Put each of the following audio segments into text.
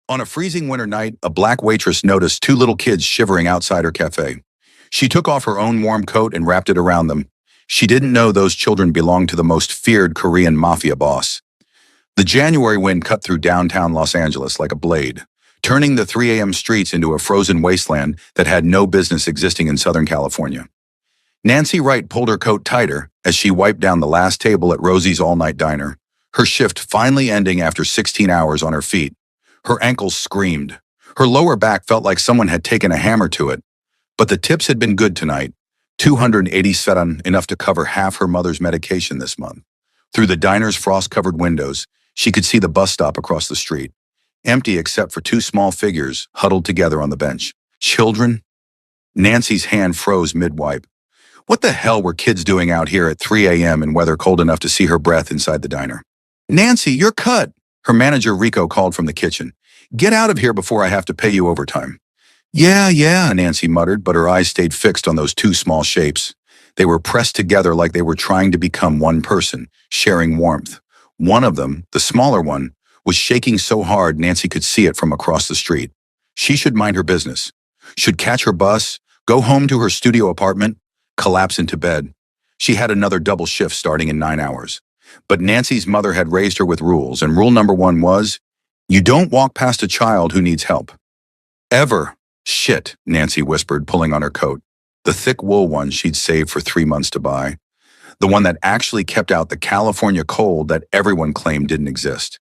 On a freezing winter night, a black waitress noticed two little kids shivering outside her cafe. She took off her own warm coat and wrapped it around them. She didn't know those children belonged to the most feared Korean mafia boss. The January wind cut through downtown Los Angeles like a blade, turning the 3 a.m. streets into a frozen wasteland that had no business existing in Southern California. Nancy Wright pulled her coat tighter as she wiped down the last table at Rosie's all-night diner, her shift finally ending after 16 hours on her feet. Her ankles screamed. Her lower back felt like someone had taken a hammer to it. But the tips had been good tonight, 280 seran, enough to cover half her mother's medication this month. Through the diner's frost-covered windows, she could see the bus stop across the street, empty except for two small figures huddled together on the bench. Children? Nancy's hand froze mid-wipe. What the hell were kids doing out here at 3 a.m. in weather cold enough to see her breath inside the diner? "Nancy, you're cut!" Her manager Rico called from the kitchen. "Get out of here before I have to pay you overtime." Yeah, Nancy muttered, but her eyes stayed fixed on those two small shapes. They were pressed together like they were trying to become one person, sharing warmth. One of them, the smaller one, was shaking so hard Nancy could see it from across the street. She should mind her business. Should catch her bus, go home to her studio apartment, collapse into bed. She had another double shift starting in 9 hours. But Nancy's mother had raised her with rules, and rule number 1 was, you don't walk past a child who needs help. Ever. Shit, Nancy whispered, pulling on her coat. The thick wool one she'd saved for 3 months to buy. The one that actually kept out the California cold that everyone claimed didn't exist.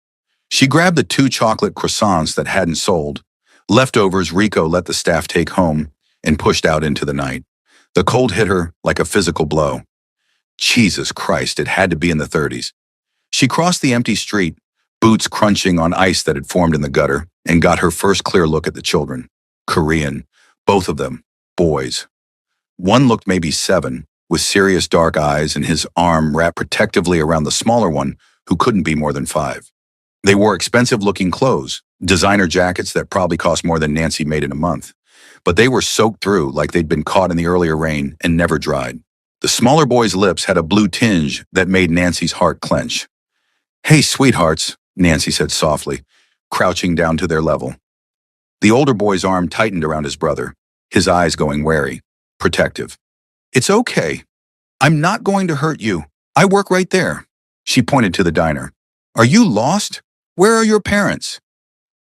She grabbed the 2 chocolate croissants that hadn't sold. Leftovers Rico let the staff take home, and pushed out into the night. The cold hit her like a physical blow. Jesus Christ, it had to be in the 30s. She crossed the empty street, boots crunching on ice that had formed in the gutter, and got her first clear look at the children. Korean, both of them, boys. One looked maybe 7, with serious dark eyes and his arm wrapped protectively around the smaller one, who couldn't be more than 5. They wore expensive-looking clothes, designer jackets that probably cost more than Nancy made in a month. But they were soaked through like they'd been caught in the earlier rain and never dried. The smaller boy's lips had a blue tinge that made Nancy's heart clench. "Hey, sweethearts," Nancy said softly, crouching down to their level. The older boy's arm tightened around his brother, his eyes going wary, protective. "It's okay. I'm not going to hurt you. I work right there." She pointed to the diner. "Are you lost? Where are your parents?"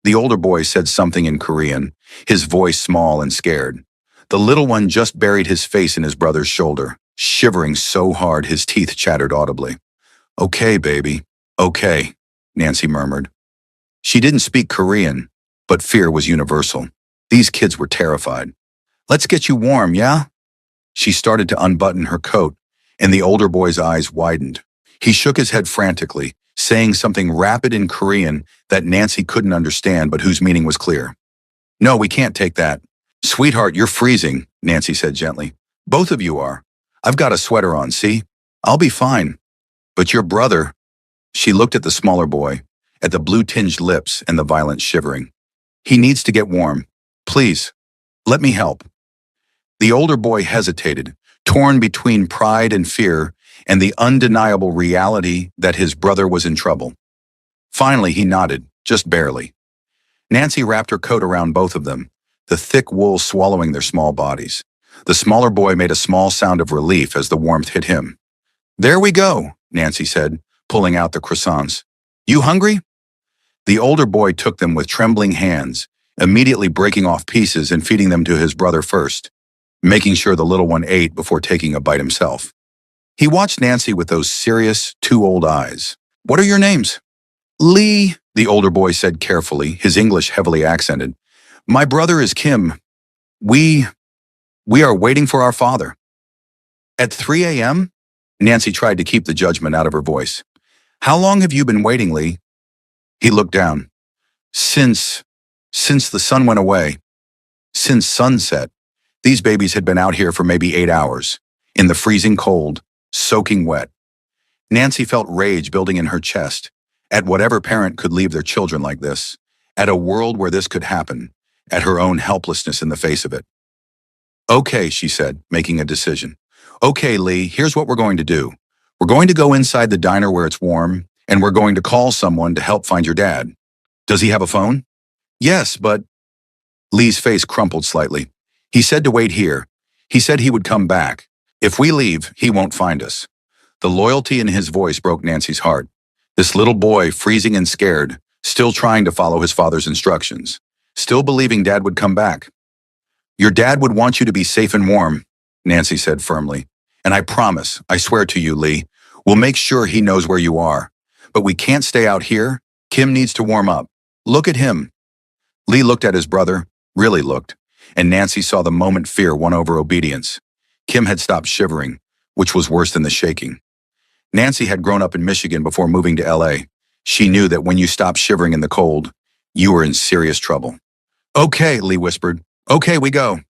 The older boy said something in Korean, his voice small and scared. The little one just buried his face in his brother's shoulder, shivering so hard his teeth chattered audibly. "Okay, baby. Okay," Nancy murmured. She didn't speak Korean, but fear was universal. These kids were terrified. "Let's get you warm, yeah?" She started to unbutton her coat, and the older boy's eyes widened. He shook his head frantically, saying something rapid in Korean that Nancy couldn't understand but whose meaning was clear. "No, we can't take that." "Sweetheart, you're freezing," Nancy said gently. "Both of you are. I've got a sweater on, see? I'll be fine. But your brother..." She looked at the smaller boy, at the blue-tinged lips and the violent shivering. "He needs to get warm. Please, let me help." The older boy hesitated, torn between pride and fear and the undeniable reality that his brother was in trouble. Finally, he nodded, just barely. Nancy wrapped her coat around both of them, the thick wool swallowing their small bodies. The smaller boy made a small sound of relief as the warmth hit him. "There we go," Nancy said, pulling out the croissants. "You hungry?" The older boy took them with trembling hands, immediately breaking off pieces and feeding them to his brother first, making sure the little one ate before taking a bite himself. He watched Nancy with those serious, 2 old eyes. "What are your names?" "Lee," the older boy said carefully, his English heavily accented. "My brother is Kim. We are waiting for our father." "At 3 a.m.? Nancy tried to keep the judgment out of her voice. "How long have you been waiting, Lee?" He looked down. Since the sun went away. Since sunset. These babies had been out here for maybe 8 hours, in the freezing cold, soaking wet. Nancy felt rage building in her chest, at whatever parent could leave their children like this, at a world where this could happen, at her own helplessness in the face of it. "Okay," she said, making a decision. "Okay, Lee, here's what we're going to do. We're going to go inside the diner where it's warm, and we're going to call someone to help find your dad. Does he have a phone?" Yes, but Lee's face crumpled slightly. He said to wait here. He said he would come back. If we leave, he won't find us. The loyalty in his voice broke Nancy's heart. This little boy, freezing and scared, still trying to follow his father's instructions, still believing Dad would come back. Your dad would want you to be safe and warm, Nancy said firmly. And I promise, I swear to you, Lee, we'll make sure he knows where you are. But we can't stay out here. Kim needs to warm up. Look at him. Lee looked at his brother, really looked, and Nancy saw the moment fear won over obedience. Kim had stopped shivering, which was worse than the shaking. Nancy had grown up in Michigan before moving to LA. She knew that when you stopped shivering in the cold, you were in serious trouble. Okay, Lee whispered. Okay, we go.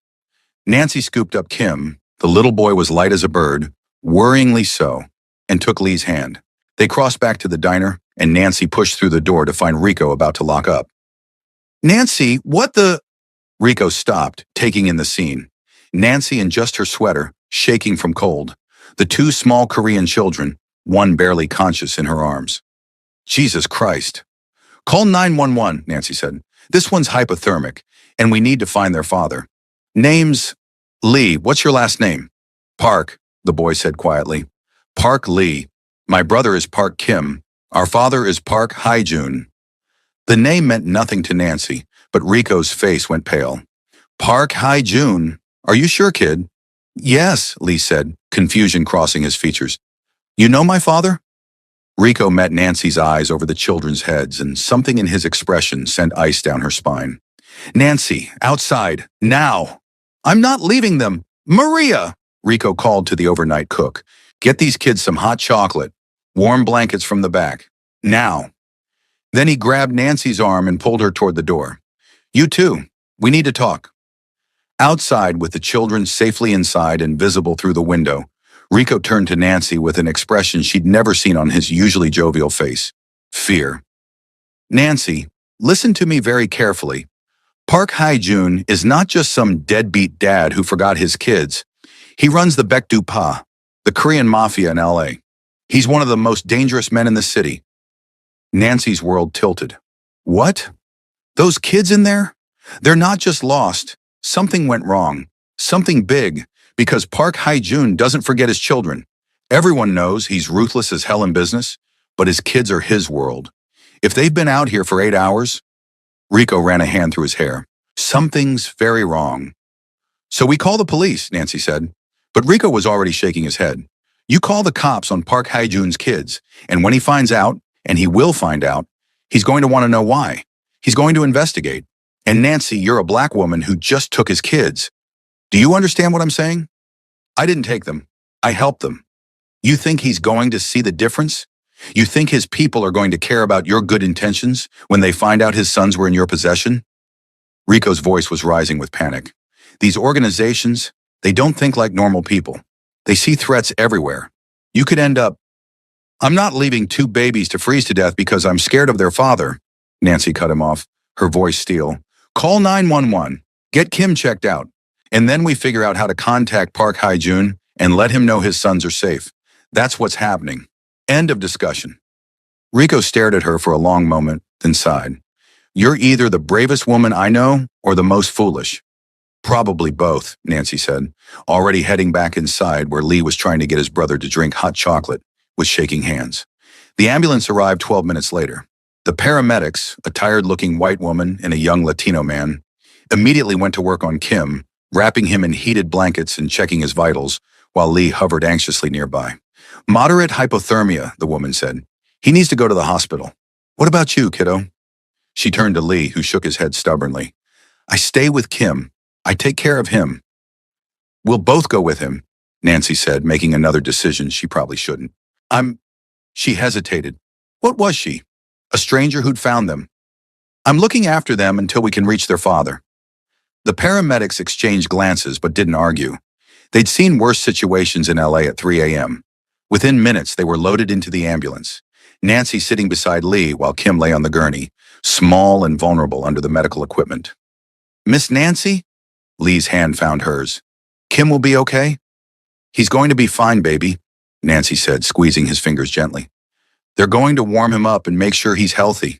Nancy scooped up Kim. The little boy was light as a bird, worryingly so, and took Lee's hand. They crossed back to the diner, and Nancy pushed through the door to find Rico about to lock up. Nancy, what the? Rico stopped, taking in the scene. Nancy in just her sweater, shaking from cold. The two small Korean children, one barely conscious in her arms. Jesus Christ. Call 911, Nancy said. This one's hypothermic, and we need to find their father. Name's Lee. What's your last name? Park, the boy said quietly. Park Lee. My brother is Park Kim. Our father is Park Hae-jun. The name meant nothing to Nancy, but Rico's face went pale. Park Hae-jun. Are you sure, kid? Yes, Lee said, confusion crossing his features. You know my father? Rico met Nancy's eyes over the children's heads, and something in his expression sent ice down her spine. Nancy, outside, now. I'm not leaving them. Maria, Rico called to the overnight cook. Get these kids some hot chocolate. Warm blankets from the back. Now. Then he grabbed Nancy's arm and pulled her toward the door. You too. We need to talk. Outside, with the children safely inside and visible through the window, Rico turned to Nancy with an expression she'd never seen on his usually jovial face. Fear. Nancy, listen to me very carefully. Park Hae-jun is not just some deadbeat dad who forgot his kids. He runs the Baek Do-pa, the Korean Mafia in LA. He's one of the most dangerous men in the city. Nancy's world tilted. What? Those kids in there? They're not just lost. Something went wrong. Something big, because Park Hae-jun doesn't forget his children. Everyone knows he's ruthless as hell in business, but his kids are his world. If they've been out here for 8 hours, Rico ran a hand through his hair. Something's very wrong. So we call the police, Nancy said. But Rico was already shaking his head. You call the cops on Park Hae-jun's kids, and when he finds out, and he will find out, he's going to want to know why. He's going to investigate. And Nancy, you're a black woman who just took his kids. Do you understand what I'm saying? I didn't take them. I helped them. You think he's going to see the difference? You think his people are going to care about your good intentions when they find out his sons were in your possession? Rico's voice was rising with panic. These organizations, they don't think like normal people. They see threats everywhere. You could end up... I'm not leaving 2 babies to freeze to death because I'm scared of their father. Nancy cut him off, her voice steel. Call 911. Get Kim checked out. And then we figure out how to contact Park Hae-jun and let him know his sons are safe. That's what's happening. End of discussion. Rico stared at her for a long moment, then sighed. You're either the bravest woman I know or the most foolish. Probably both, Nancy said, already heading back inside where Lee was trying to get his brother to drink hot chocolate with shaking hands. The ambulance arrived 12 minutes later. The paramedics, a tired-looking white woman and a young Latino man, immediately went to work on Kim, wrapping him in heated blankets and checking his vitals, while Lee hovered anxiously nearby. Moderate hypothermia, the woman said. He needs to go to the hospital. What about you, kiddo? She turned to Lee, who shook his head stubbornly. I stay with Kim. I take care of him. We'll both go with him, Nancy said, making another decision she probably shouldn't. She hesitated. What was she? A stranger who'd found them. I'm looking after them until we can reach their father. The paramedics exchanged glances but didn't argue. They'd seen worse situations in LA at 3 a.m. Within minutes, they were loaded into the ambulance. Nancy sitting beside Lee while Kim lay on the gurney, small and vulnerable under the medical equipment. Miss Nancy? Lee's hand found hers. Kim will be okay? He's going to be fine, baby, Nancy said, squeezing his fingers gently. They're going to warm him up and make sure he's healthy.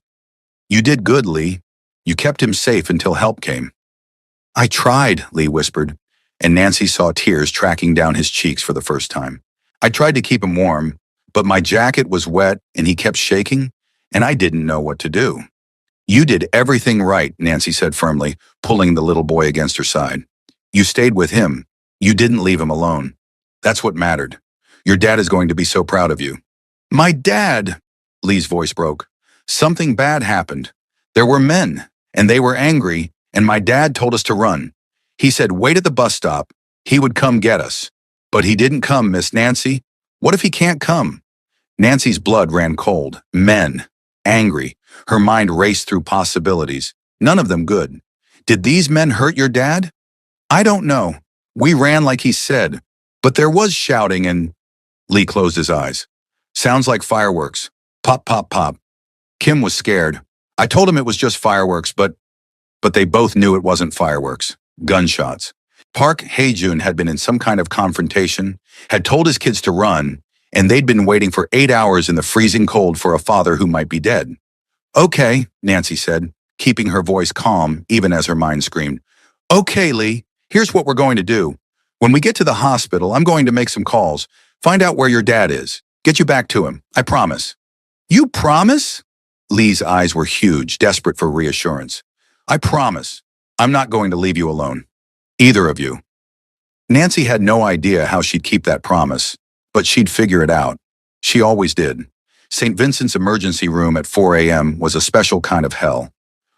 You did good, Lee. You kept him safe until help came. I tried, Lee whispered, and Nancy saw tears tracking down his cheeks for the first time. I tried to keep him warm, but my jacket was wet and he kept shaking, and I didn't know what to do. You did everything right, Nancy said firmly, pulling the little boy against her side. You stayed with him. You didn't leave him alone. That's what mattered. Your dad is going to be so proud of you. My dad, Lee's voice broke. Something bad happened. There were men, and they were angry, and my dad told us to run. He said, wait at the bus stop. He would come get us. But he didn't come, Miss Nancy. What if he can't come? Nancy's blood ran cold. Men. Angry. Her mind raced through possibilities. None of them good. Did these men hurt your dad? I don't know. We ran like he said. But there was shouting and… Lee closed his eyes. Sounds like fireworks. Pop, pop, pop. Kim was scared. I told him it was just fireworks, but they both knew it wasn't fireworks. Gunshots. Park Hae-jun had been in some kind of confrontation, had told his kids to run, and they'd been waiting for 8 hours in the freezing cold for a father who might be dead. Okay, Nancy said, keeping her voice calm even as her mind screamed. Okay, Lee, here's what we're going to do. When we get to the hospital, I'm going to make some calls, find out where your dad is, get you back to him. I promise. You promise? Lee's eyes were huge, desperate for reassurance. I promise. I'm not going to leave you alone. Either of you. Nancy had no idea how she'd keep that promise, but she'd figure it out. She always did. St. Vincent's emergency room at 4 a.m. was a special kind of hell.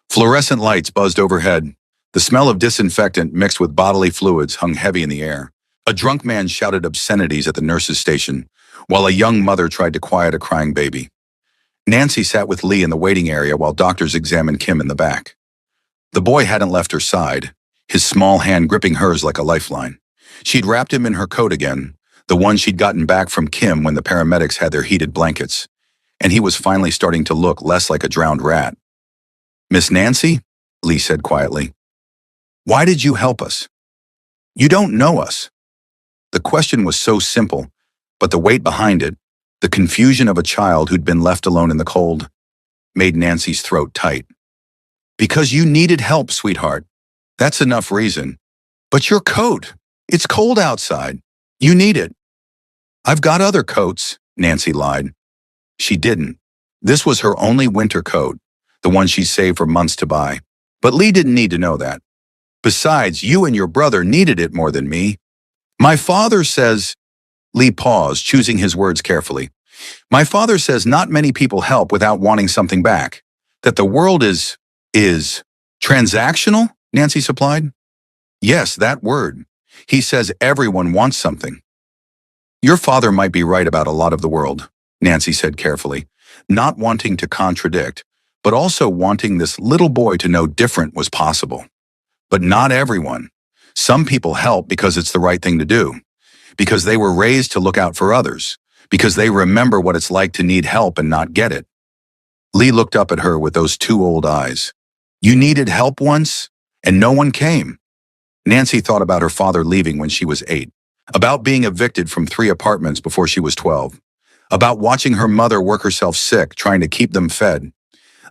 Fluorescent lights buzzed overhead. The smell of disinfectant mixed with bodily fluids hung heavy in the air. A drunk man shouted obscenities at the nurse's station, while a young mother tried to quiet a crying baby. Nancy sat with Lee in the waiting area while doctors examined Kim in the back. The boy hadn't left her side, his small hand gripping hers like a lifeline. She'd wrapped him in her coat again, the one she'd gotten back from Kim when the paramedics had their heated blankets, and he was finally starting to look less like a drowned rat. Miss Nancy? Lee said quietly. Why did you help us? You don't know us. The question was so simple, but the weight behind it, the confusion of a child who'd been left alone in the cold, made Nancy's throat tight. Because you needed help, sweetheart. That's enough reason. But your coat, it's cold outside. You need it. I've got other coats, Nancy lied. She didn't. This was her only winter coat, the one she saved for months to buy. But Lee didn't need to know that. Besides, you and your brother needed it more than me. My father says… Lee paused, choosing his words carefully. My father says not many people help without wanting something back. That the world is transactional, Nancy supplied. Yes, that word. He says everyone wants something. Your father might be right about a lot of the world, Nancy said carefully, not wanting to contradict, but also wanting this little boy to know different was possible. But not everyone. Some people help because it's the right thing to do, because they were raised to look out for others, because they remember what it's like to need help and not get it. Lee looked up at her with those two old eyes. You needed help once, and no one came. Nancy thought about her father leaving when she was 8, about being evicted from 3 apartments before she was 12, about watching her mother work herself sick trying to keep them fed,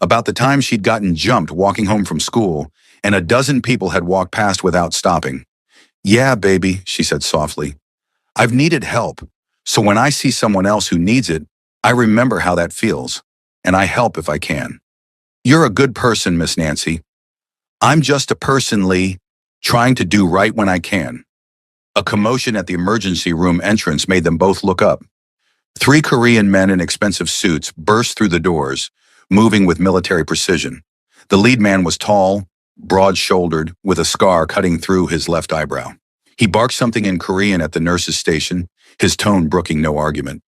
about the time she'd gotten jumped walking home from school and a dozen people had walked past without stopping. Yeah, baby, she said softly. I've needed help, so when I see someone else who needs it, I remember how that feels, and I help if I can. You're a good person, Miss Nancy. I'm just a person, Lee, trying to do right when I can. A commotion at the emergency room entrance made them both look up. 3 Korean men in expensive suits burst through the doors, moving with military precision. The lead man was tall, broad-shouldered, with a scar cutting through his left eyebrow. He barked something in Korean at the nurse's station, his tone brooking no argument.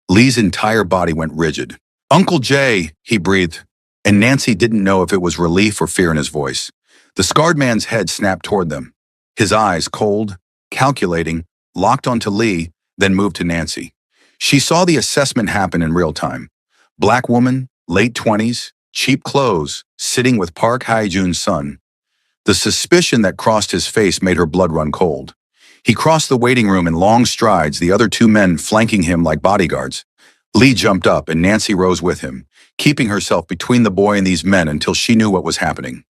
Lee's entire body went rigid. Uncle Jay, he breathed, and Nancy didn't know if it was relief or fear in his voice. The scarred man's head snapped toward them. His eyes, cold, calculating, locked onto Lee, then moved to Nancy. She saw the assessment happen in real time. Black woman, late 20s, cheap clothes, sitting with Park Hae-jun's son. The suspicion that crossed his face made her blood run cold. He crossed the waiting room in long strides, the other 2 men flanking him like bodyguards. Lee jumped up and Nancy rose with him, keeping herself between the boy and these men until she knew what was happening.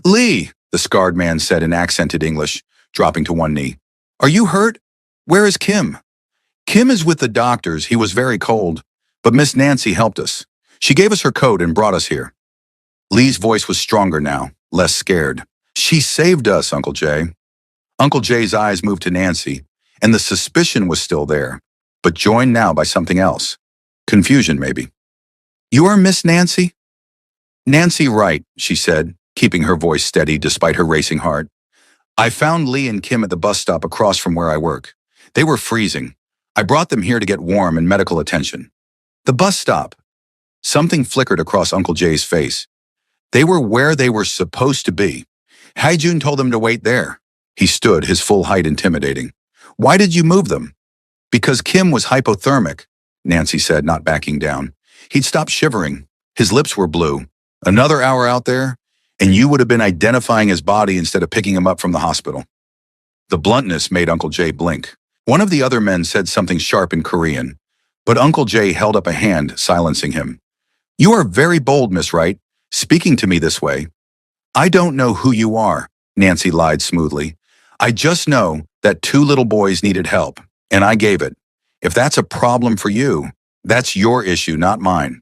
"Lee," the scarred man said in accented English, dropping to one knee. "Are you hurt? Where is Kim?" "Kim is with the doctors. He was very cold. But Miss Nancy helped us. She gave us her coat and brought us here." Lee's voice was stronger now, less scared. "She saved us, Uncle Jay." Uncle Jay's eyes moved to Nancy, and the suspicion was still there, but joined now by something else. Confusion, maybe. "You are Miss Nancy?" "Nancy Wright," she said, keeping her voice steady despite her racing heart. "I found Lee and Kim at the bus stop across from where I work. They were freezing. I brought them here to get warm and medical attention." "The bus stop." Something flickered across Uncle Jay's face. They were where they were supposed to be. Haijun told them to wait there. He stood, his full height intimidating. "Why did you move them?" "Because Kim was hypothermic," Nancy said, not backing down. "He'd stopped shivering. His lips were blue. Another hour out there, and you would have been identifying his body instead of picking him up from the hospital." The bluntness made Uncle Jay blink. One of the other men said something sharp in Korean, but Uncle Jay held up a hand, silencing him. "You are very bold, Miss Wright, speaking to me this way." "I don't know who you are," Nancy lied smoothly. "I just know that 2 little boys needed help, and I gave it. If that's a problem for you, that's your issue, not mine."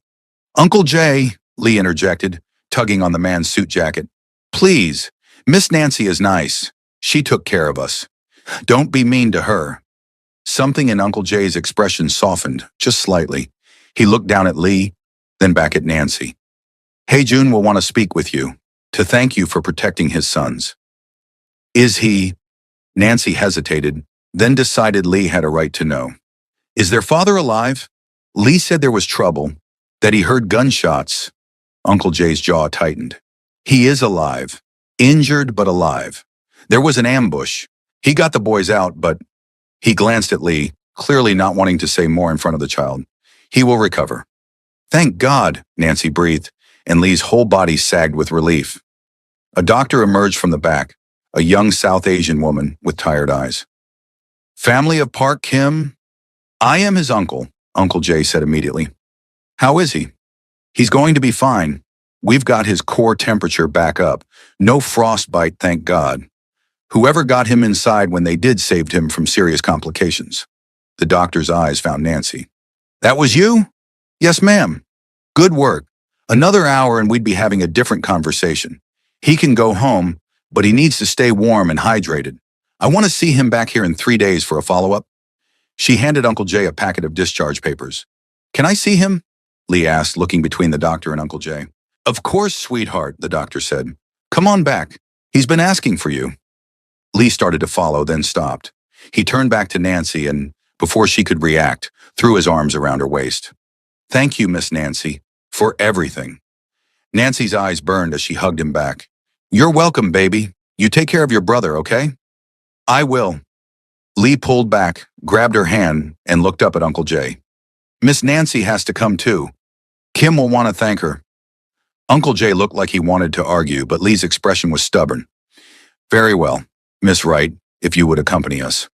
"Uncle Jay," Lee interjected, tugging on the man's suit jacket. "Please, Miss Nancy is nice. She took care of us. Don't be mean to her." Something in Uncle Jay's expression softened, just slightly. He looked down at Lee, then back at Nancy. "Haejun will want to speak with you, to thank you for protecting his sons." "Is he?" Nancy hesitated, then decided Lee had a right to know. "Is their father alive?" Lee said there was trouble, that he heard gunshots. Uncle Jay's jaw tightened. "He is alive. Injured, but alive. There was an ambush. He got the boys out, but..." He glanced at Lee, clearly not wanting to say more in front of the child. "He will recover." "Thank God," Nancy breathed, and Lee's whole body sagged with relief. A doctor emerged from the back, a young South Asian woman with tired eyes. "Family of Park Kim?" "I am his uncle," Uncle Jay said immediately. "How is he?" "He's going to be fine. We've got his core temperature back up. No frostbite, thank God. Whoever got him inside when they did saved him from serious complications." The doctor's eyes found Nancy. "That was you?" "Yes, ma'am." "Good work. Another hour and we'd be having a different conversation. He can go home, but he needs to stay warm and hydrated. I want to see him back here in 3 days for a follow-up." She handed Uncle Jay a packet of discharge papers. "Can I see him?" Lee asked, looking between the doctor and Uncle Jay. "Of course, sweetheart," the doctor said. "Come on back. He's been asking for you." Lee started to follow, then stopped. He turned back to Nancy and, before she could react, threw his arms around her waist. "Thank you, Miss Nancy, for everything." Nancy's eyes burned as she hugged him back. "You're welcome, baby. You take care of your brother, okay?" "I will." Lee pulled back, grabbed her hand, and looked up at Uncle Jay. "Miss Nancy has to come too. Kim will want to thank her." Uncle Jay looked like he wanted to argue, but Lee's expression was stubborn. "Very well, Miss Wright, if you would accompany us."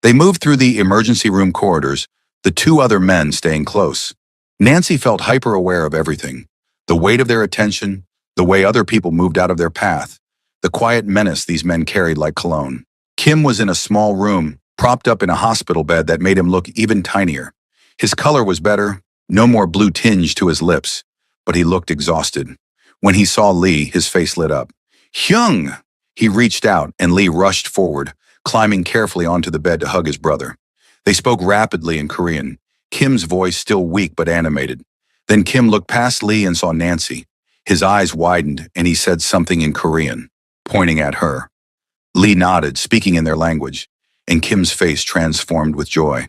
They moved through the emergency room corridors, the 2 other men staying close. Nancy felt hyper-aware of everything. The weight of their attention, the way other people moved out of their path, the quiet menace these men carried like cologne. Kim was in a small room, propped up in a hospital bed that made him look even tinier. His color was better, no more blue tinge to his lips, but he looked exhausted. When he saw Lee, his face lit up. "Hyung!" He reached out, and Lee rushed forward, climbing carefully onto the bed to hug his brother. They spoke rapidly in Korean, Kim's voice still weak but animated. Then Kim looked past Lee and saw Nancy. His eyes widened, and he said something in Korean, pointing at her. Lee nodded, speaking in their language, and Kim's face transformed with joy.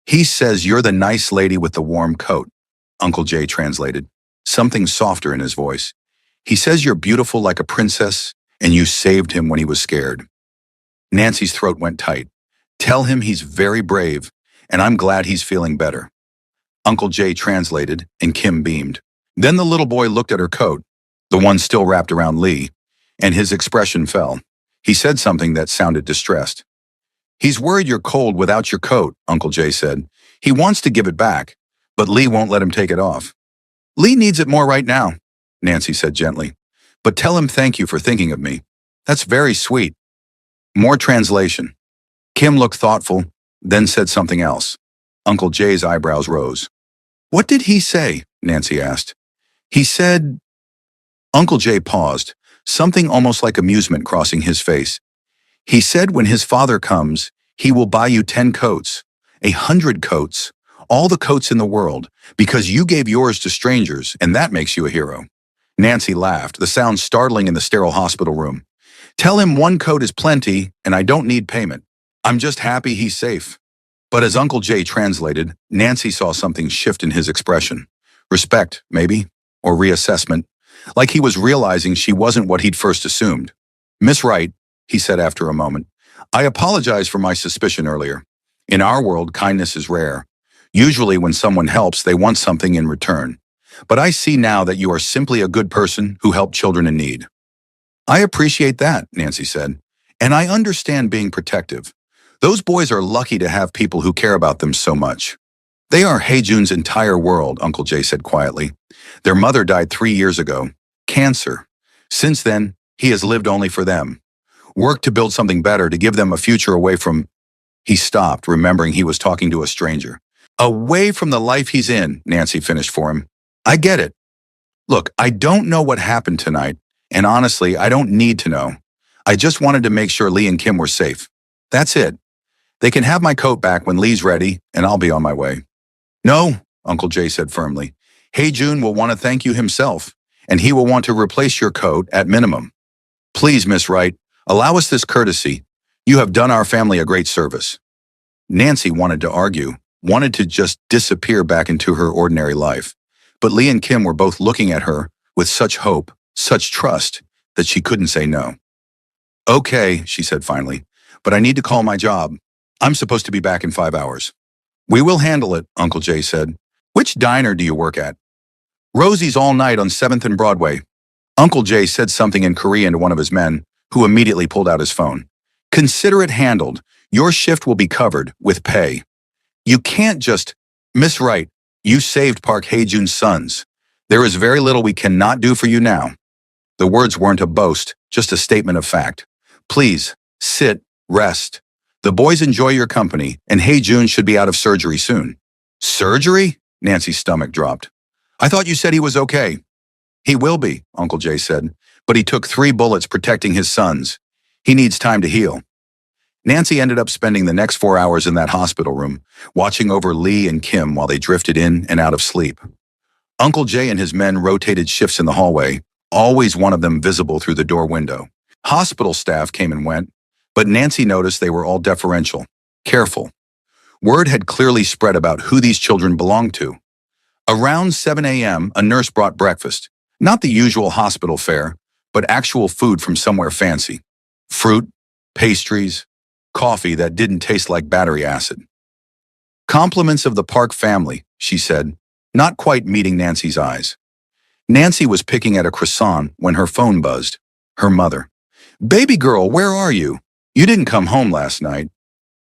"He says you're the nice lady with the warm coat," Uncle Jay translated, something softer in his voice. "He says you're beautiful like a princess, and you saved him when he was scared." Nancy's throat went tight. "Tell him he's very brave, and I'm glad he's feeling better." Uncle Jay translated, and Kim beamed. Then the little boy looked at her coat, the one still wrapped around Lee, and his expression fell. He said something that sounded distressed. "He's worried you're cold without your coat," Uncle Jay said. "He wants to give it back, but Lee won't let him take it off." Lee needs it more right now, Nancy said gently. But tell him thank you for thinking of me. That's very sweet. More translation. Kim looked thoughtful, then said something else. Uncle Jay's eyebrows rose. What did he say? Nancy asked. He said... Uncle Jay paused, something almost like amusement crossing his face. He said when his father comes, he will buy you 10 coats, 100 coats, all the coats in the world, because you gave yours to strangers, and that makes you a hero. Nancy laughed, the sound startling in the sterile hospital room. Tell him 1 coat is plenty, and I don't need payment. I'm just happy he's safe. But as Uncle Jay translated, Nancy saw something shift in his expression. Respect, maybe, or reassessment, like he was realizing she wasn't what he'd first assumed. Miss Wright, he said after a moment, I apologize for my suspicion earlier. In our world, kindness is rare. Usually when someone helps, they want something in return. But I see now that you are simply a good person who helped children in need. I appreciate that, Nancy said, and I understand being protective. Those boys are lucky to have people who care about them so much. They are Heijun's entire world, Uncle Jay said quietly. Their mother died 3 years ago. Cancer. Since then, he has lived only for them. Worked to build something better, to give them a future away from... He stopped, remembering he was talking to a stranger. Away from the life he's in, Nancy finished for him. I get it. Look, I don't know what happened tonight, and honestly, I don't need to know. I just wanted to make sure Lee and Kim were safe. That's it. They can have my coat back when Lee's ready, and I'll be on my way. No, Uncle Jay said firmly. Heijun will want to thank you himself, and he will want to replace your coat at minimum. Please, Miss Wright, allow us this courtesy. You have done our family a great service. Nancy wanted to argue, wanted to just disappear back into her ordinary life. But Lee and Kim were both looking at her with such hope, such trust, that she couldn't say no. Okay, she said finally, but I need to call my job. I'm supposed to be back in 5 hours. We will handle it, Uncle Jay said. Which diner do you work at? Rosie's all night on 7th and Broadway. Uncle Jay said something in Korean to one of his men, who immediately pulled out his phone. Consider it handled. Your shift will be covered, with pay. You can't just... Miss Wright, you saved Park Hae-jun's sons. There is very little we cannot do for you now. The words weren't a boast, just a statement of fact. Please, sit, rest. The boys enjoy your company, and Hae-jun should be out of surgery soon. Surgery? Nancy's stomach dropped. I thought you said he was okay. He will be, Uncle Jay said, but he took 3 bullets protecting his sons. He needs time to heal. Nancy ended up spending the next 4 hours in that hospital room, watching over Lee and Kim while they drifted in and out of sleep. Uncle Jay and his men rotated shifts in the hallway, always one of them visible through the door window. Hospital staff came and went, but Nancy noticed they were all deferential, careful. Word had clearly spread about who these children belonged to. Around 7 a.m., a nurse brought breakfast, not the usual hospital fare, but actual food from somewhere fancy. Fruit, pastries, coffee that didn't taste like battery acid. Compliments of the Park family, she said, not quite meeting Nancy's eyes. Nancy was picking at a croissant when her phone buzzed. Her mother. Baby girl, where are you? You didn't come home last night.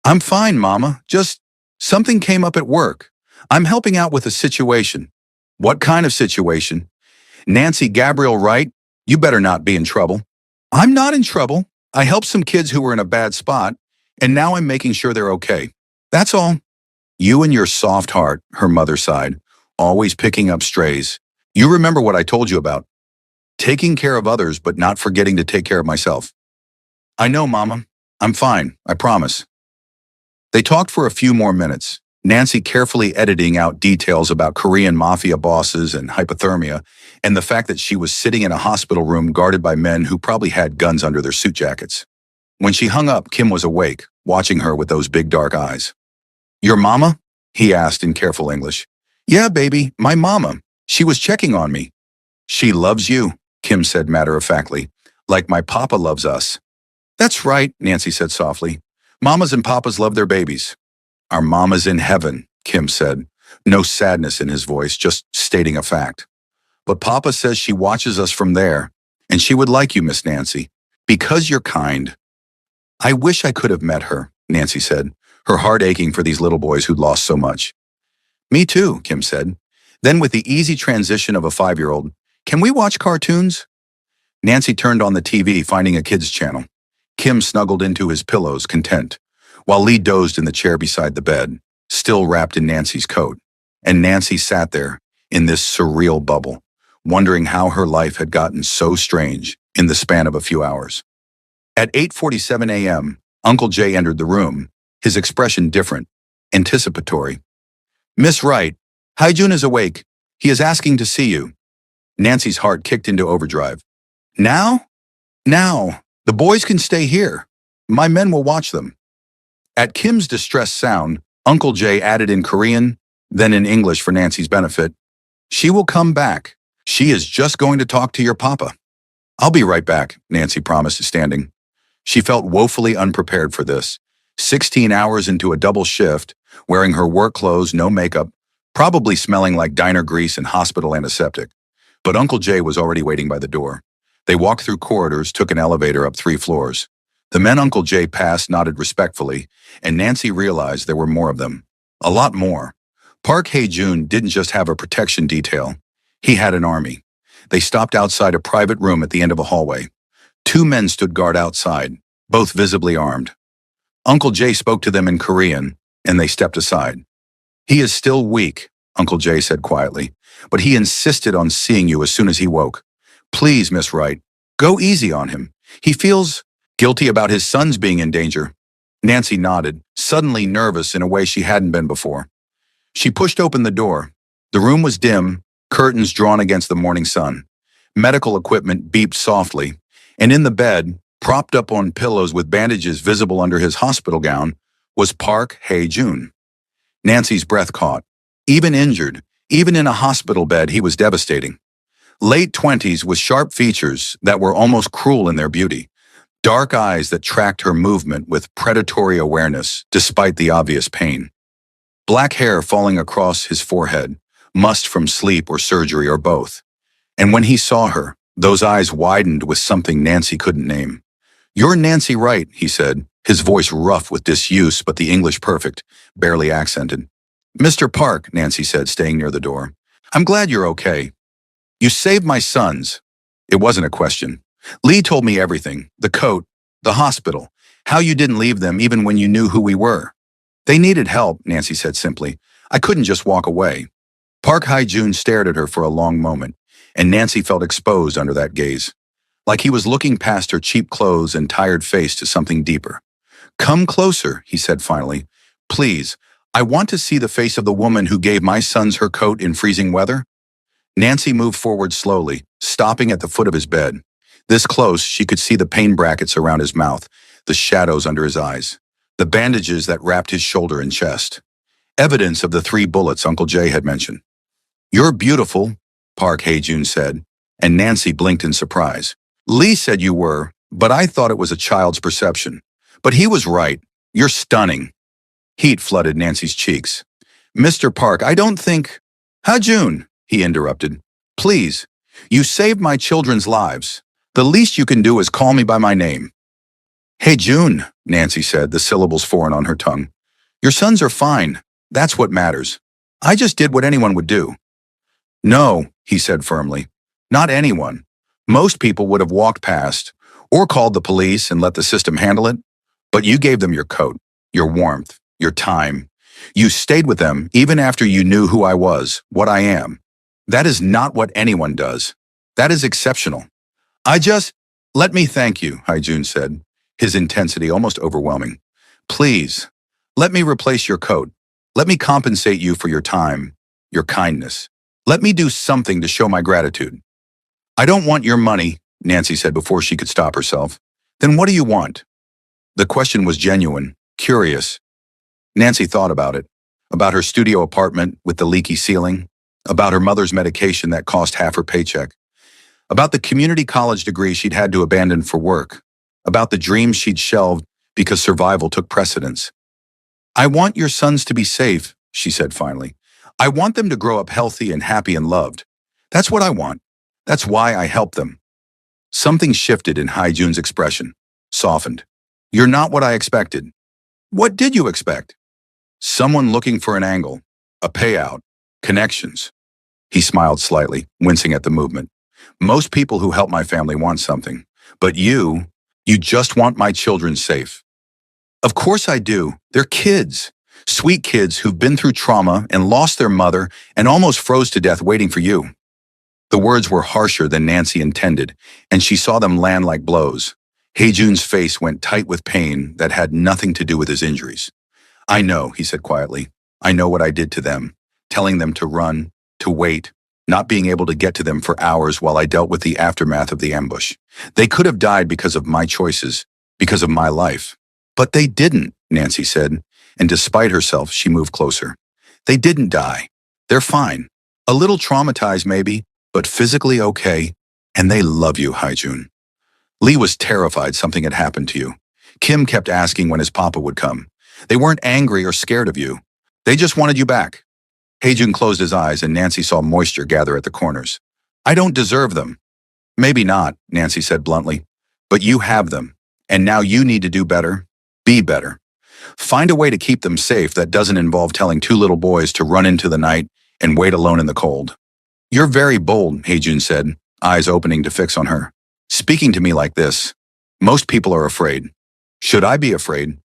I'm fine, Mama. Just something came up at work. I'm helping out with a situation. What kind of situation? Nancy Gabriel Wright, you better not be in trouble. I'm not in trouble. I helped some kids who were in a bad spot, and now I'm making sure they're okay. That's all. You and your soft heart, her mother sighed, always picking up strays. You remember what I told you about. Taking care of others, but not forgetting to take care of myself. I know, Mama. I'm fine, I promise. They talked for a few more minutes, Nancy carefully editing out details about Korean Mafia bosses and hypothermia, and the fact that she was sitting in a hospital room guarded by men who probably had guns under their suit jackets. When she hung up, Kim was awake, watching her with those big dark eyes. Your mama? He asked in careful English. Yeah, baby, my mama. She was checking on me. She loves you, Kim said matter-of-factly, like my papa loves us. That's right, Nancy said softly. Mamas and papas love their babies. Our mama's in heaven, Kim said, no sadness in his voice, just stating a fact. But Papa says she watches us from there, and she would like you, Miss Nancy, because you're kind. I wish I could have met her, Nancy said, her heart aching for these little boys who'd lost so much. Me too, Kim said. Then with the easy transition of a 5-year-old, "Can we watch cartoons?" Nancy turned on the TV, finding a kids' channel. Kim snuggled into his pillows, content, while Lee dozed in the chair beside the bed, still wrapped in Nancy's coat. And Nancy sat there, in this surreal bubble, wondering how her life had gotten so strange in the span of a few hours. At 8:47 a.m., Uncle Jay entered the room, his expression different, anticipatory. "Miss Wright, Haijun is awake. He is asking to see you." Nancy's heart kicked into overdrive. "Now? Now. The boys can stay here. My men will watch them." At Kim's distressed sound, Uncle Jay added in Korean, then in English for Nancy's benefit, "She will come back. She is just going to talk to your papa." "I'll be right back," Nancy promised, standing. She felt woefully unprepared for this. 16 hours into a double shift, wearing her work clothes, no makeup, probably smelling like diner grease and hospital antiseptic. But Uncle Jay was already waiting by the door. They walked through corridors, took an elevator up 3 floors. The men Uncle Jay passed nodded respectfully, and Nancy realized there were more of them. A lot more. Park Hae-jun didn't just have a protection detail. He had an army. They stopped outside a private room at the end of a hallway. 2 men stood guard outside, both visibly armed. Uncle Jay spoke to them in Korean, and they stepped aside. "He is still weak," Uncle Jay said quietly, "but he insisted on seeing you as soon as he woke. Please, Miss Wright, go easy on him. He feels guilty about his sons being in danger." Nancy nodded, suddenly nervous in a way she hadn't been before. She pushed open the door. The room was dim, curtains drawn against the morning sun. Medical equipment beeped softly, and in the bed, propped up on pillows with bandages visible under his hospital gown, was Park Hae-jun. Nancy's breath caught. Even injured, even in a hospital bed, he was devastating. Late 20s with sharp features that were almost cruel in their beauty. Dark eyes that tracked her movement with predatory awareness despite the obvious pain. Black hair falling across his forehead, must from sleep or surgery or both. And when he saw her, those eyes widened with something Nancy couldn't name. "You're Nancy Wright," he said, his voice rough with disuse but the English perfect, barely accented. "Mr. Park," Nancy said, staying near the door. "I'm glad you're okay. You saved my sons." It wasn't a question. "Lee told me everything, the coat, the hospital, how you didn't leave them even when you knew who we were." "They needed help," Nancy said simply. "I couldn't just walk away." Park Hae-jun stared at her for a long moment, and Nancy felt exposed under that gaze. Like he was looking past her cheap clothes and tired face to something deeper. "Come closer," he said finally. "Please, I want to see the face of the woman who gave my sons her coat in freezing weather." Nancy moved forward slowly, stopping at the foot of his bed. This close, she could see the pain brackets around his mouth, the shadows under his eyes, the bandages that wrapped his shoulder and chest. Evidence of the 3 bullets Uncle Jay had mentioned. "You're beautiful," Park Hae-jun said, and Nancy blinked in surprise. "Lee said you were, but I thought it was a child's perception. But he was right. You're stunning." Heat flooded Nancy's cheeks. "Mr. Park, I don't think—" "Ha-jun," he interrupted. "Please, you saved my children's lives. The least you can do is call me by my name." "Hae-jun," Nancy said, the syllables foreign on her tongue. "Your sons are fine. That's what matters. I just did what anyone would do." "No," he said firmly. "Not anyone. Most people would have walked past, or called the police and let the system handle it. But you gave them your coat, your warmth, your time. You stayed with them even after you knew who I was, what I am. That is not what anyone does. That is exceptional. Let me thank you," Hae-jun said, his intensity almost overwhelming. "Please, let me replace your coat. Let me compensate you for your time, your kindness. Let me do something to show my gratitude." "I don't want your money," Nancy said before she could stop herself. "Then what do you want?" The question was genuine, curious. Nancy thought about her studio apartment with the leaky ceiling, about her mother's medication that cost half her paycheck, about the community college degree she'd had to abandon for work, about the dreams she'd shelved because survival took precedence. "I want your sons to be safe," she said finally. "I want them to grow up healthy and happy and loved. That's what I want. That's why I help them." Something shifted in Hae-jun's expression, softened. "You're not what I expected." "What did you expect?" "Someone looking for an angle, a payout, connections." He smiled slightly, wincing at the movement. Most people who help my family want something. But you just want my children safe. Of course I do. They're kids. Sweet kids who've been through trauma and lost their mother and almost froze to death waiting for you. The words were harsher than Nancy intended, and she saw them land like blows. Heijun's face went tight with pain that had nothing to do with his injuries. I know, he said quietly. I know what I did to them, telling them to run, to wait, not being able to get to them for hours while I dealt with the aftermath of the ambush. They could have died because of my choices, because of my life. But they didn't, Nancy said, and despite herself, she moved closer. They didn't die. They're fine. A little traumatized maybe, but physically okay, and they love you, Haijun. Lee was terrified something had happened to you. Kim kept asking when his papa would come. They weren't angry or scared of you. They just wanted you back. Haejun closed his eyes and Nancy saw moisture gather at the corners. I don't deserve them. Maybe not, Nancy said bluntly. But you have them. And now you need to do better. Be better. Find a way to keep them safe that doesn't involve telling two little boys to run into the night and wait alone in the cold. You're very bold, Haejun said, eyes opening to fix on her. Speaking to me like this. Most people are afraid. Should I be afraid?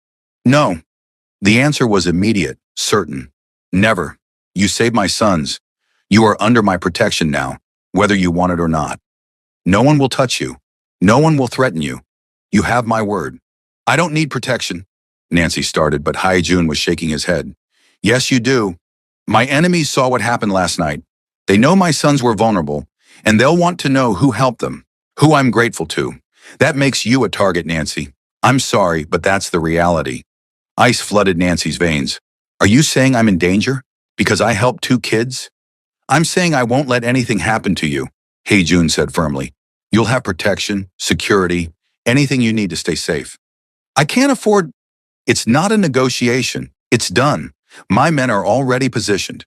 No. The answer was immediate, certain. Never. You saved my sons. You are under my protection now, whether you want it or not. No one will touch you. No one will threaten you. You have my word. I don't need protection, Nancy started, but Haejun was shaking his head. Yes, you do. My enemies saw what happened last night. They know my sons were vulnerable, and they'll want to know who helped them, who I'm grateful to. That makes you a target, Nancy. I'm sorry, but that's the reality. Ice flooded Nancy's veins. Are you saying I'm in danger? Because I helped two kids? I'm saying I won't let anything happen to you, Haejun said firmly. You'll have protection, security, anything you need to stay safe. I can't afford... It's not a negotiation. It's done. My men are already positioned.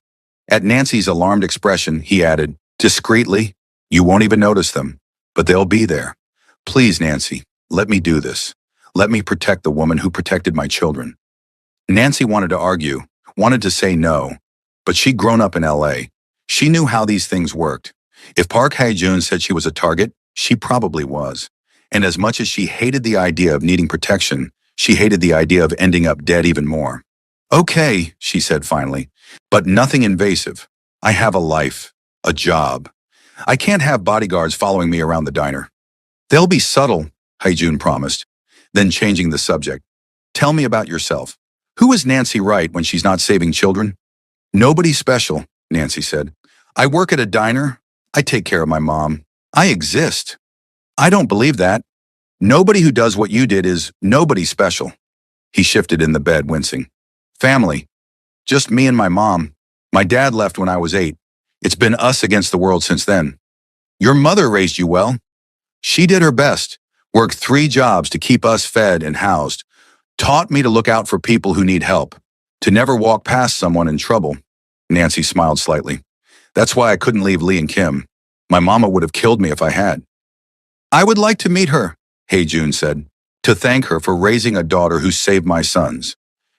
At Nancy's alarmed expression, he added, discreetly, you won't even notice them, but they'll be there. Please, Nancy, let me do this. Let me protect the woman who protected my children. Nancy wanted to argue, wanted to say no, but she'd grown up in L.A. She knew how these things worked. If Park Hae-jun said she was a target, she probably was. And as much as she hated the idea of needing protection, she hated the idea of ending up dead even more. Okay, she said finally, but nothing invasive. I have a life, a job. I can't have bodyguards following me around the diner. They'll be subtle, Hae-jun promised, then changing the subject. Tell me about yourself. Who is Nancy Wright when she's not saving children? Nobody special, Nancy said. I work at a diner. I take care of my mom. I exist. I don't believe that. Nobody who does what you did is nobody special. He shifted in the bed, wincing. Family. Just me and my mom. My dad left when I was 8. It's been us against the world since then. Your mother raised you well. She did her best, worked 3 jobs to keep us fed and housed, taught me to look out for people who need help, to never walk past someone in trouble. Nancy smiled slightly. That's why I couldn't leave Lee and Kim. My mama would have killed me if I had. I would like to meet her, Hae-jun said, to thank her for raising a daughter who saved my sons.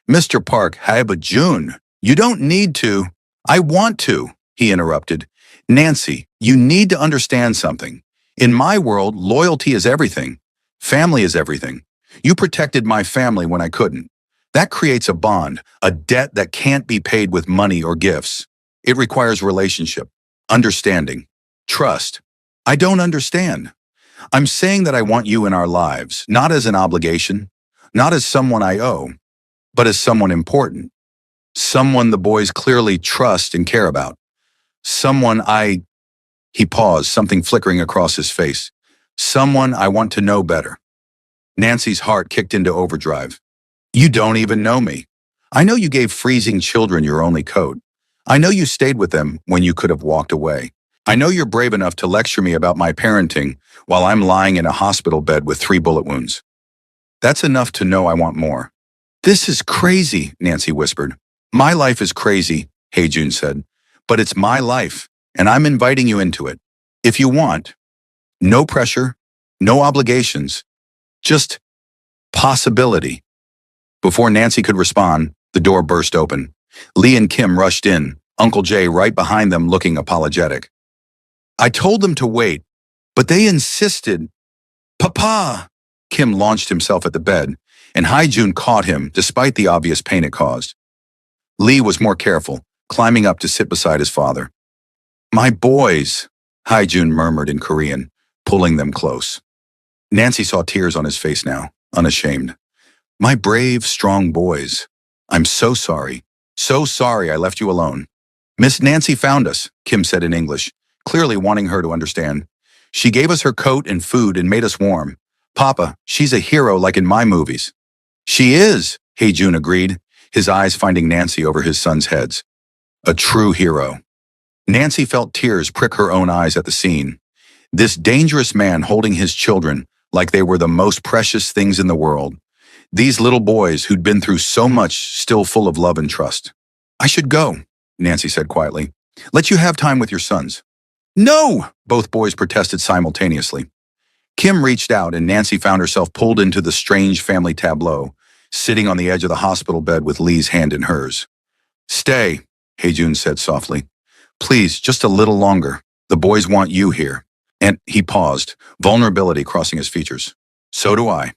Mr. Park Hae-jun, you don't need to. I want to, he interrupted. Nancy, you need to understand something. In my world, loyalty is everything. Family is everything. You protected my family when I couldn't. That creates a bond, a debt that can't be paid with money or gifts. It requires relationship, understanding, trust. I don't understand. I'm saying that I want you in our lives, not as an obligation, not as someone I owe, but as someone important. Someone the boys clearly trust and care about. Someone He paused, something flickering across his face. Someone I want to know better. Nancy's heart kicked into overdrive. You don't even know me. I know you gave freezing children your only coat. I know you stayed with them when you could have walked away. I know you're brave enough to lecture me about my parenting while I'm lying in a hospital bed with 3 bullet wounds. That's enough to know I want more. This is crazy, Nancy whispered. My life is crazy, Hae-jun said. But it's my life, and I'm inviting you into it. If you want. No pressure, no obligations, just possibility. Before Nancy could respond, the door burst open. Lee and Kim rushed in, Uncle Jay right behind them looking apologetic. I told them to wait, but they insisted. Papa! Kim launched himself at the bed, and Haijun caught him despite the obvious pain it caused. Lee was more careful, climbing up to sit beside his father. My boys, Haijun murmured in Korean, pulling them close. Nancy saw tears on his face now, unashamed. My brave, strong boys. I'm so sorry. So sorry I left you alone. Miss Nancy found us, Kim said in English, clearly wanting her to understand. She gave us her coat and food and made us warm. Papa, she's a hero like in my movies. She is, Haejun agreed, his eyes finding Nancy over his sons' heads. A true hero. Nancy felt tears prick her own eyes at the scene. This dangerous man holding his children like they were the most precious things in the world. These little boys who'd been through so much still full of love and trust. I should go, Nancy said quietly. Let you have time with your sons. No, both boys protested simultaneously. Kim reached out and Nancy found herself pulled into the strange family tableau, sitting on the edge of the hospital bed with Lee's hand in hers. Stay, Haejun said softly. Please, just a little longer. The boys want you here. And he paused, vulnerability crossing his features. So do I.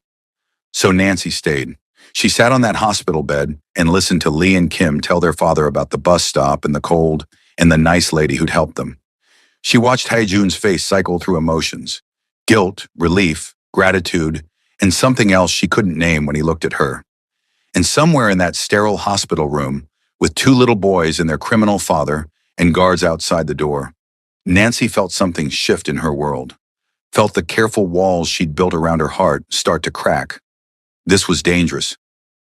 So Nancy stayed. She sat on that hospital bed and listened to Lee and Kim tell their father about the bus stop and the cold and the nice lady who'd helped them. She watched Haejun's face cycle through emotions. Guilt, relief, gratitude, and something else she couldn't name when he looked at her. And somewhere in that sterile hospital room, with two little boys and their criminal father and guards outside the door, Nancy felt something shift in her world, felt the careful walls she'd built around her heart start to crack. This was dangerous.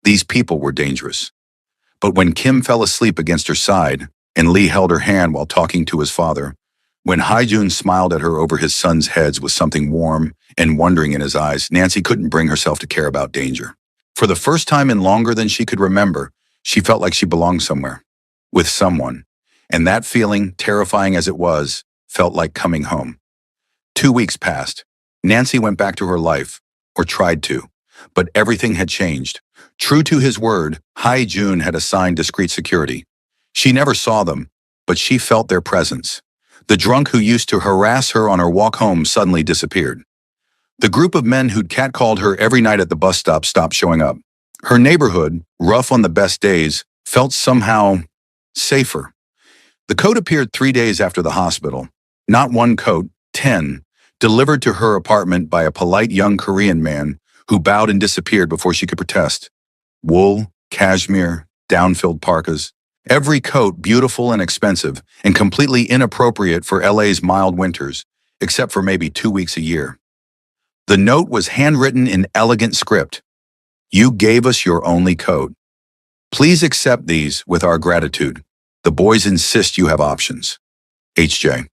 These people were dangerous. But when Kim fell asleep against her side and Lee held her hand while talking to his father, when Haejun smiled at her over his sons' heads with something warm and wondering in his eyes, Nancy couldn't bring herself to care about danger. For the first time in longer than she could remember, she felt like she belonged somewhere, with someone. And that feeling, terrifying as it was, felt like coming home. 2 weeks passed. Nancy went back to her life, or tried to, but everything had changed. True to his word, Haejun had assigned discreet security. She never saw them, but she felt their presence. The drunk who used to harass her on her walk home suddenly disappeared. The group of men who'd catcalled her every night at the bus stop stopped showing up. Her neighborhood, rough on the best days, felt somehow safer. The coat appeared 3 days after the hospital. Not one coat, 10, delivered to her apartment by a polite young Korean man who bowed and disappeared before she could protest. Wool, cashmere, down-filled parkas. Every coat beautiful and expensive and completely inappropriate for LA's mild winters, except for maybe 2 weeks a year. The note was handwritten in elegant script. You gave us your only coat. Please accept these with our gratitude. The boys insist you have options. HJ.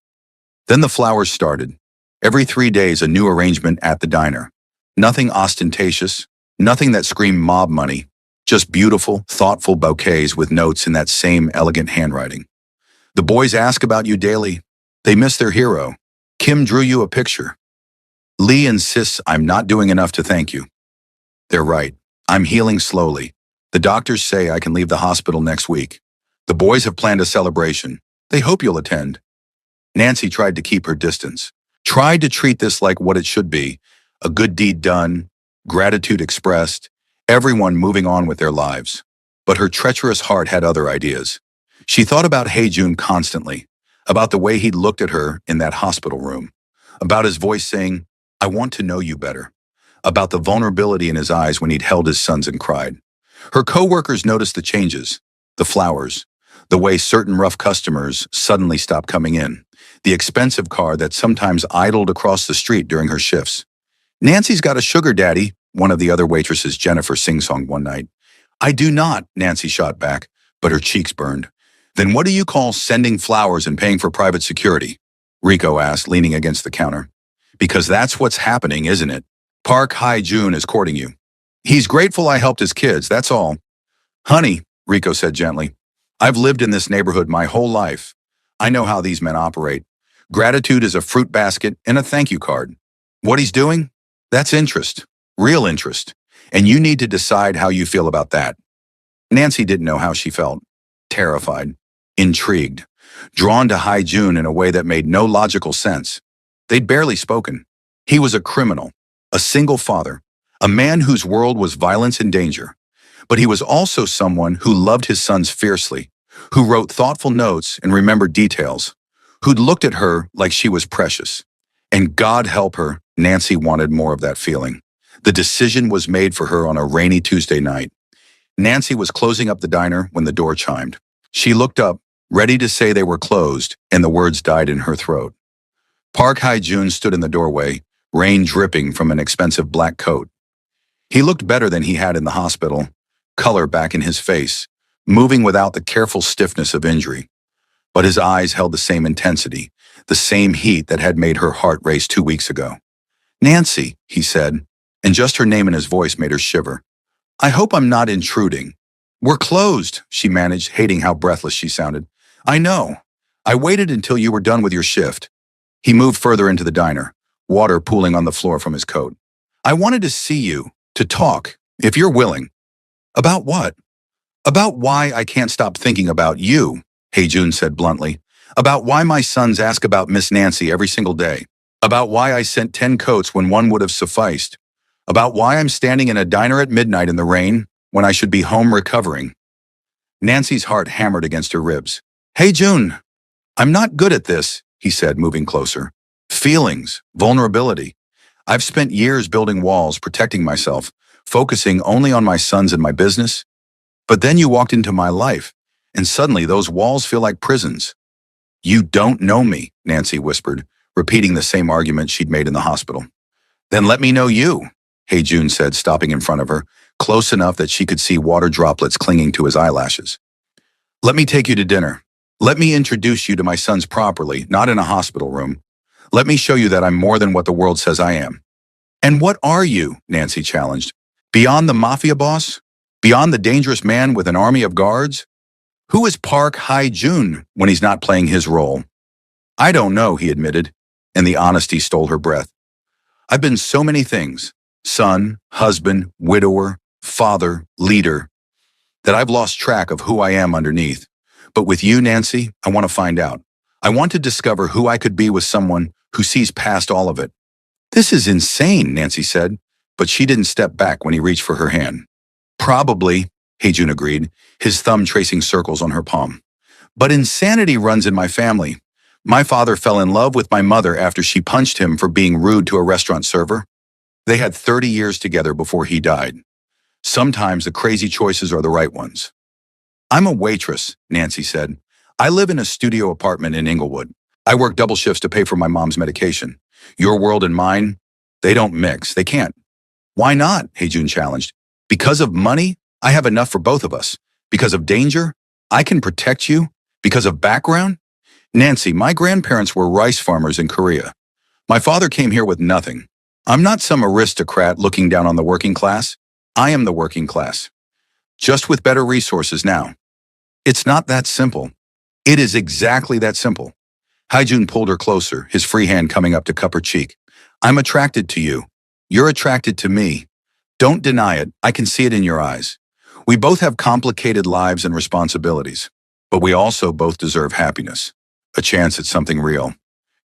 Then the flowers started. Every 3 days, a new arrangement at the diner. Nothing ostentatious, nothing that screamed mob money, just beautiful, thoughtful bouquets with notes in that same elegant handwriting. The boys ask about you daily. They miss their hero. Kim drew you a picture. Lee insists I'm not doing enough to thank you. They're right. I'm healing slowly. The doctors say I can leave the hospital next week. The boys have planned a celebration. They hope you'll attend. Nancy tried to keep her distance, tried to treat this like what it should be, a good deed done, gratitude expressed, everyone moving on with their lives. But her treacherous heart had other ideas. She thought about Haejun constantly, about the way he'd looked at her in that hospital room, about his voice saying, I want to know you better, about the vulnerability in his eyes when he'd held his sons and cried. Her co-workers noticed the changes, the flowers, the way certain rough customers suddenly stopped coming in, the expensive car that sometimes idled across the street during her shifts. Nancy's got a sugar daddy, one of the other waitresses, Jennifer, sing-songed one night. I do not, Nancy shot back, but her cheeks burned. Then what do you call sending flowers and paying for private security? Rico asked, leaning against the counter. Because that's what's happening, isn't it? Park Hae-jun is courting you. He's grateful I helped his kids, that's all. Honey, Rico said gently, I've lived in this neighborhood my whole life. I know how these men operate. Gratitude is a fruit basket and a thank you card. What he's doing? That's interest, real interest. And you need to decide how you feel about that. Nancy didn't know how she felt. Terrified. intrigued, drawn to Jun in a way that made no logical sense. They'd barely spoken. He was a criminal, a single father, a man whose world was violence and danger. But he was also someone who loved his sons fiercely, who wrote thoughtful notes and remembered details, who'd looked at her like she was precious. And God help her, Nancy wanted more of that feeling. The decision was made for her on a rainy Tuesday night. Nancy was closing up the diner when the door chimed. She looked up, ready to say they were closed, and the words died in her throat. Park Hae-jun stood in the doorway, rain dripping from an expensive black coat. He looked better than he had in the hospital, color back in his face, moving without the careful stiffness of injury. But his eyes held the same intensity, the same heat that had made her heart race 2 weeks ago. "Nancy," he said, and just her name in his voice made her shiver. "I hope I'm not intruding." "We're closed," she managed, hating how breathless she sounded. "I know. I waited until you were done with your shift." He moved further into the diner, water pooling on the floor from his coat. "I wanted to see you, to talk, if you're willing." "About what?" "About why I can't stop thinking about you," Hae-jun said bluntly. "About why my sons ask about Miss Nancy every single day. About why I sent 10 coats when one would have sufficed. About why I'm standing in a diner at midnight in the rain when I should be home recovering." Nancy's heart hammered against her ribs. "Hae-jun, I'm not good at this," he said, moving closer. "Feelings, vulnerability. I've spent years building walls, protecting myself, focusing only on my sons and my business. But then you walked into my life, and suddenly those walls feel like prisons." "You don't know me," Nancy whispered, repeating the same argument she'd made in the hospital. "Then let me know you," Hae-jun said, stopping in front of her, close enough that she could see water droplets clinging to his eyelashes. "Let me take you to dinner. Let me introduce you to my sons properly, not in a hospital room. Let me show you that I'm more than what the world says I am." "And what are you?" Nancy challenged. "Beyond the Mafia boss? Beyond the dangerous man with an army of guards? Who is Park Hae-jun when he's not playing his role?" "I don't know," he admitted, and the honesty stole her breath. "I've been so many things, son, husband, widower, father, leader, that I've lost track of who I am underneath. But with you, Nancy, I want to find out. I want to discover who I could be with someone who sees past all of it." "This is insane," Nancy said, but she didn't step back when he reached for her hand. "Probably," Hae-jun agreed, his thumb tracing circles on her palm. "But insanity runs in my family. My father fell in love with my mother after she punched him for being rude to a restaurant server. They had 30 years together before he died. Sometimes the crazy choices are the right ones." "I'm a waitress," Nancy said. "I live in a studio apartment in Inglewood. I work double shifts to pay for my mom's medication. Your world and mine, they don't mix. They can't." "Why not?" Hae-jun challenged. "Because of money, I have enough for both of us. Because of danger, I can protect you. Because of background? Nancy, my grandparents were rice farmers in Korea. My father came here with nothing. I'm not some aristocrat looking down on the working class. I am the working class. Just with better resources now." "It's not that simple." "It is exactly that simple." Hae-jun pulled her closer, his free hand coming up to cup her cheek. "I'm attracted to you. You're attracted to me. Don't deny it. I can see it in your eyes. We both have complicated lives and responsibilities, but we also both deserve happiness, a chance at something real.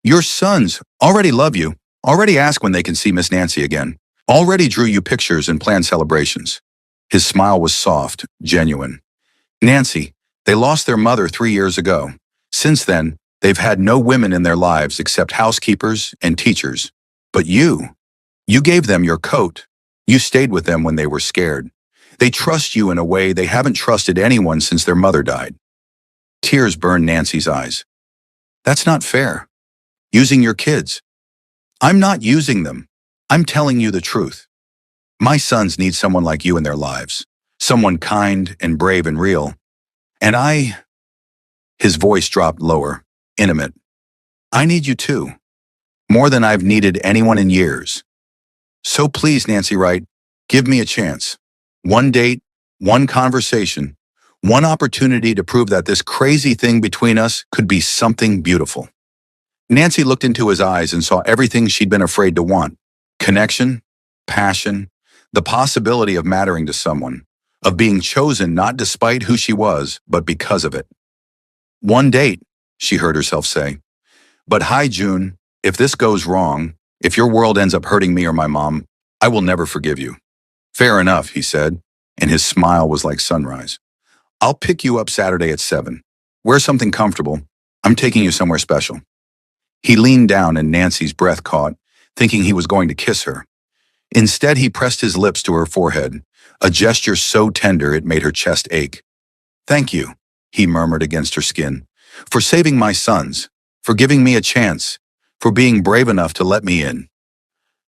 Your sons already love you, already ask when they can see Miss Nancy again, already drew you pictures and planned celebrations." His smile was soft, genuine. "Nancy, they lost their mother 3 years ago. Since then, they've had no women in their lives except housekeepers and teachers. But you gave them your coat. You stayed with them when they were scared. They trust you in a way they haven't trusted anyone since their mother died." Tears burned Nancy's eyes. "That's not fair. Using your kids." "I'm not using them. I'm telling you the truth. My sons need someone like you in their lives. Someone kind and brave and real. And I..." His voice dropped lower, intimate. "I need you too. More than I've needed anyone in years. So please, Nancy Wright, give me a chance. One date, one conversation, one opportunity to prove that this crazy thing between us could be something beautiful." Nancy looked into his eyes and saw everything she'd been afraid to want. Connection, passion, the possibility of mattering to someone, of being chosen not despite who she was, but because of it. One date, she heard herself say. But hi, June, if this goes wrong, if your world ends up hurting me or my mom, I will never forgive you. Fair enough, he said, and his smile was like sunrise. I'll pick you up Saturday at 7. Wear something comfortable. I'm taking you somewhere special. He leaned down and Nancy's breath caught, thinking he was going to kiss her. Instead, he pressed his lips to her forehead, a gesture so tender it made her chest ache. Thank you, he murmured against her skin, for saving my sons, for giving me a chance, for being brave enough to let me in.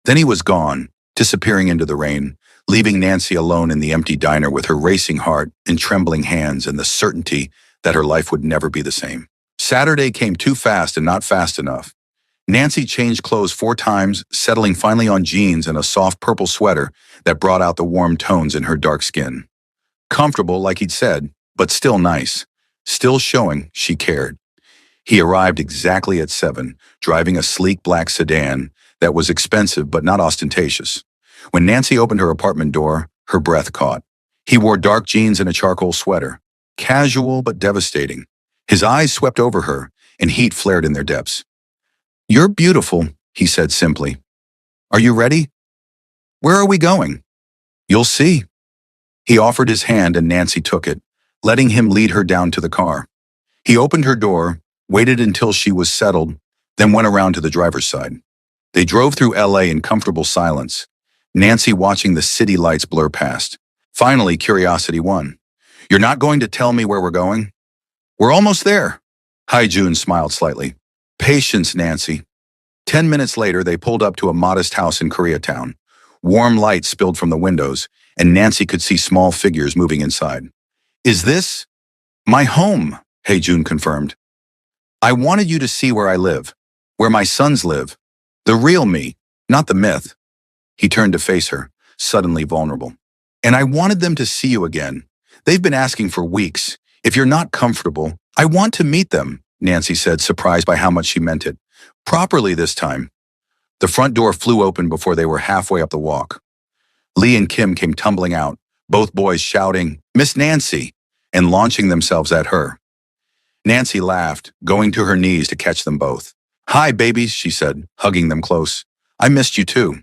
Then he was gone, disappearing into the rain, leaving Nancy alone in the empty diner with her racing heart and trembling hands and the certainty that her life would never be the same. Saturday came too fast and not fast enough. Nancy changed clothes 4 times, settling finally on jeans and a soft purple sweater that brought out the warm tones in her dark skin. Comfortable, like he'd said, but still nice, still showing she cared. He arrived exactly at 7, driving a sleek black sedan that was expensive but not ostentatious. When Nancy opened her apartment door, her breath caught. He wore dark jeans and a charcoal sweater, casual but devastating. His eyes swept over her, and heat flared in their depths. You're beautiful, he said simply. Are you ready? Where are we going? You'll see. He offered his hand and Nancy took it, letting him lead her down to the car. He opened her door, waited until she was settled, then went around to the driver's side. They drove through LA in comfortable silence, Nancy watching the city lights blur past. Finally, curiosity won. You're not going to tell me where we're going? We're almost there. Hi, June smiled slightly. Patience, Nancy. 10 minutes later, they pulled up to a modest house in Koreatown. Warm light spilled from the windows, and Nancy could see small figures moving inside. Is this? My home, June confirmed. I wanted you to see where I live, where my sons live. The real me, not the myth. He turned to face her, suddenly vulnerable. And I wanted them to see you again. They've been asking for weeks. If you're not comfortable, I want to meet them, Nancy said, surprised by how much she meant it. Properly this time. The front door flew open before they were halfway up the walk. Lee and Kim came tumbling out, both boys shouting, Miss Nancy, and launching themselves at her. Nancy laughed, going to her knees to catch them both. Hi, babies, she said, hugging them close. I missed you too.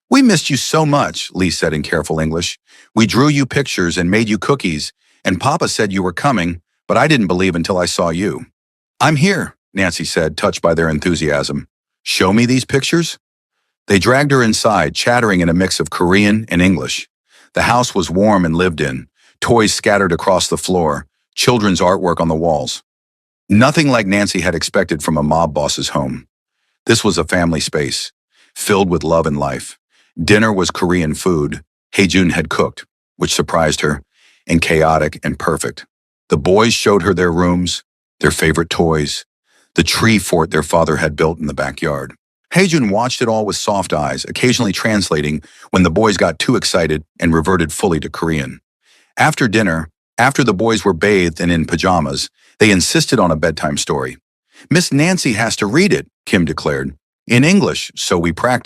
We missed you so much, Lee said in careful English. We drew you pictures and made you cookies, and Papa said you were coming, but I didn't believe until I saw you. I'm here, Nancy said, touched by their enthusiasm. Show me these pictures? They dragged her inside, chattering in a mix of Korean and English. The house was warm and lived in, toys scattered across the floor, children's artwork on the walls. Nothing like Nancy had expected from a mob boss's home. This was a family space, filled with love and life. Dinner was Korean food, Haejun had cooked, which surprised her, and chaotic and perfect. The boys showed her their rooms, their favorite toys, the tree fort their father had built in the backyard. Haejun watched it all with soft eyes, occasionally translating when the boys got too excited and reverted fully to Korean. After dinner, after the boys were bathed and in pajamas, they insisted on a bedtime story. Miss Nancy has to read it, Kim declared. In English, so we practiced.